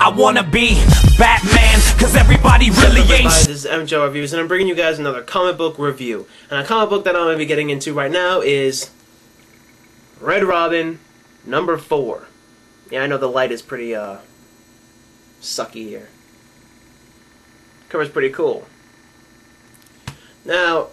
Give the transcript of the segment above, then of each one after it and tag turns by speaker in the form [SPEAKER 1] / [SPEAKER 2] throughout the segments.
[SPEAKER 1] I wanna be Batman, cause everybody really ain't.
[SPEAKER 2] Hi, this is mjawwarrior Reviews, and I'm bringing you guys another comic book review. And a comic book that I'm going to be getting into right now is Red Robin number 4. Yeah, I know the light is pretty sucky here. Cover's pretty cool. Now,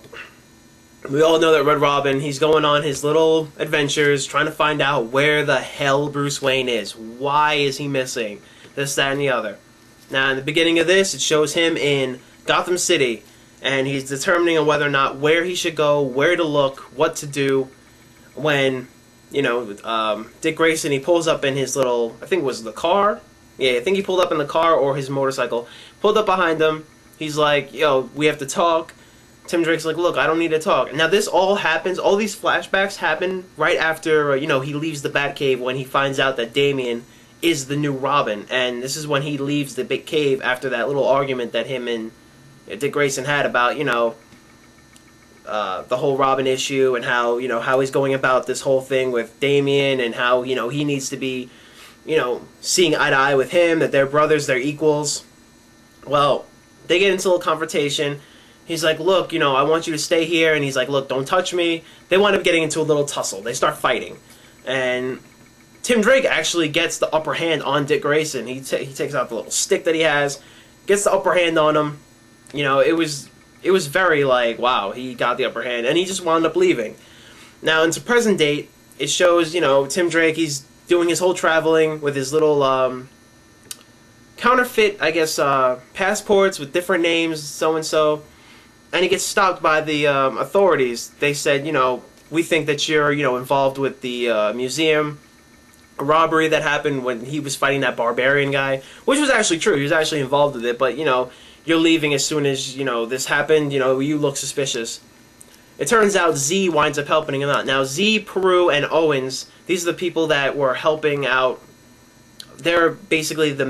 [SPEAKER 2] we all know that Red Robin, he's going on his little adventures, trying to find out where the hell Bruce Wayne is. Why is he missing? This, that, and the other. Now, in the beginning of this, it shows him in Gotham City, and he's determining on whether or not where he should go, where to look, what to do, when, you know, Dick Grayson, he pulls up in his little, I think it was the car? Yeah, I think he pulled up in the car or his motorcycle. Pulled up behind him. He's like, yo, we have to talk. Tim Drake's like, look, I don't need to talk. Now, this all happens, all these flashbacks happen right after, you know, he leaves the Batcave when he finds out that Damian is the new Robin. And this is when he leaves the big cave after that little argument that him and Dick Grayson had about, you know, the whole Robin issue and how, you know, how he's going about this whole thing with Damian and how, you know, he needs to be, you know, seeing eye to eye with him, that they're brothers, they're equals. Well, they get into a little confrontation. He's like, look, you know, I want you to stay here. And he's like, look, don't touch me. They wind up getting into a little tussle. They start fighting. And Tim Drake actually gets the upper hand on Dick Grayson. He takes out the little stick that he has, gets the upper hand on him. You know, it was very like, wow, he got the upper hand. And he just wound up leaving. Now, into present date, it shows, you know, Tim Drake, he's doing his whole traveling with his little counterfeit, I guess, passports with different names, so-and-so. And he gets stopped by the authorities. They said, you know, we think that you're, you know, involved with the museum robbery that happened when he was fighting that barbarian guy, which was actually true. He was actually involved with it, but, you know, you're leaving as soon as, you know, this happened. You know, you look suspicious. It turns out Z winds up helping him out. Now, Z, Peru, and Owens, these are the people that were helping out. They're basically the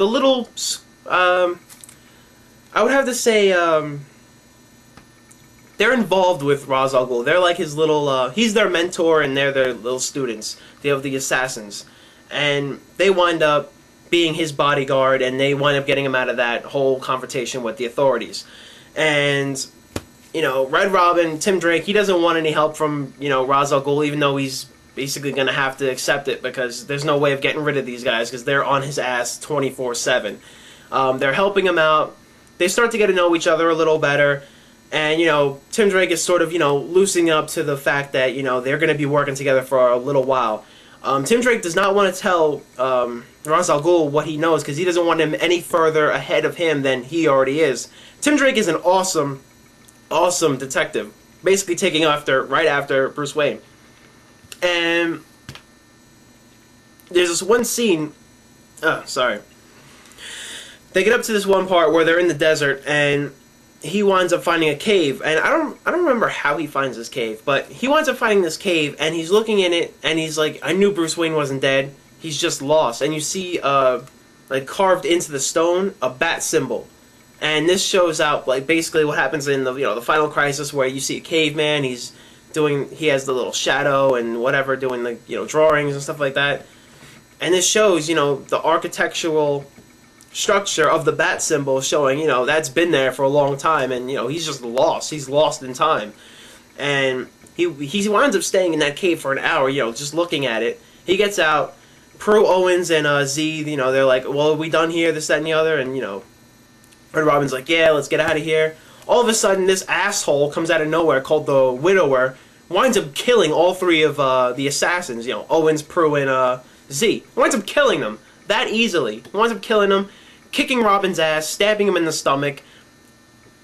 [SPEAKER 2] little, I would have to say, they're involved with Ra's al Ghul. They're like his little, he's their mentor and they're their little students. They have the assassins. And they wind up being his bodyguard and they wind up getting him out of that whole confrontation with the authorities. And, you know, Red Robin, Tim Drake, he doesn't want any help from, you know, Ra's al Ghul, even though he's basically going to have to accept it because there's no way of getting rid of these guys because they're on his ass 24/7. They're helping him out. They start to get to know each other a little better. And, you know, Tim Drake is sort of, you know, loosening up to the fact that, you know, they're going to be working together for a little while. Tim Drake does not want to tell Ra's al Ghul what he knows because he doesn't want him any further ahead of him than he already is. Tim Drake is an awesome, awesome detective, basically taking after, right after Bruce Wayne. And there's this one scene, sorry. They get up to this one part where they're in the desert and he winds up finding a cave, and I don't remember how he finds this cave, but he winds up finding this cave and he's looking in it and he's like, I knew Bruce Wayne wasn't dead, he's just lost. And you see like carved into the stone a bat symbol. And this shows out like basically what happens in the, you know, the Final Crisis, where you see a caveman, he has the little shadow and whatever, doing the, you know, drawings and stuff like that. And this shows, you know, the architectural structure of the bat symbol, showing, you know, that's been there for a long time, and, you know, he's just lost. He's lost in time. And he winds up staying in that cave for an hour, you know, just looking at it. He gets out. Peru, Owens, and Z, you know, they're like, well, are we done here, this, that, and the other? And, you know, Red Robin's like, yeah, let's get out of here. All of a sudden, this asshole comes out of nowhere called the Widower, winds up killing all three of the assassins, you know, Owens, Peru, and Z. He winds up killing them that easily. He winds up killing them, kicking Robin's ass, stabbing him in the stomach.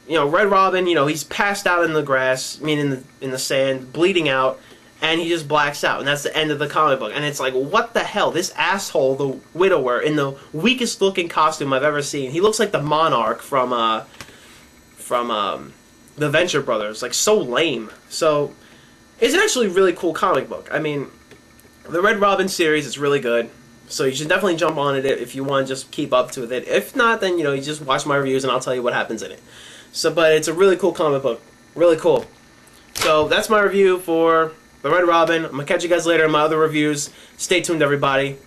[SPEAKER 2] You know, Red Robin, you know, he's passed out in the grass, I mean in the sand, bleeding out, and he just blacks out, and that's the end of the comic book. And it's like, what the hell? This asshole, the Widower, in the weakest looking costume I've ever seen. He looks like the Monarch from the Venture Brothers, like so lame. So it's actually a really cool comic book. I mean, the Red Robin series is really good. So you should definitely jump on it if you want to just keep up to it. If not, then, you know, you just watch my reviews and I'll tell you what happens in it. So, but it's a really cool comic book. Really cool. So that's my review for the Red Robin. I'm going to catch you guys later in my other reviews. Stay tuned, everybody.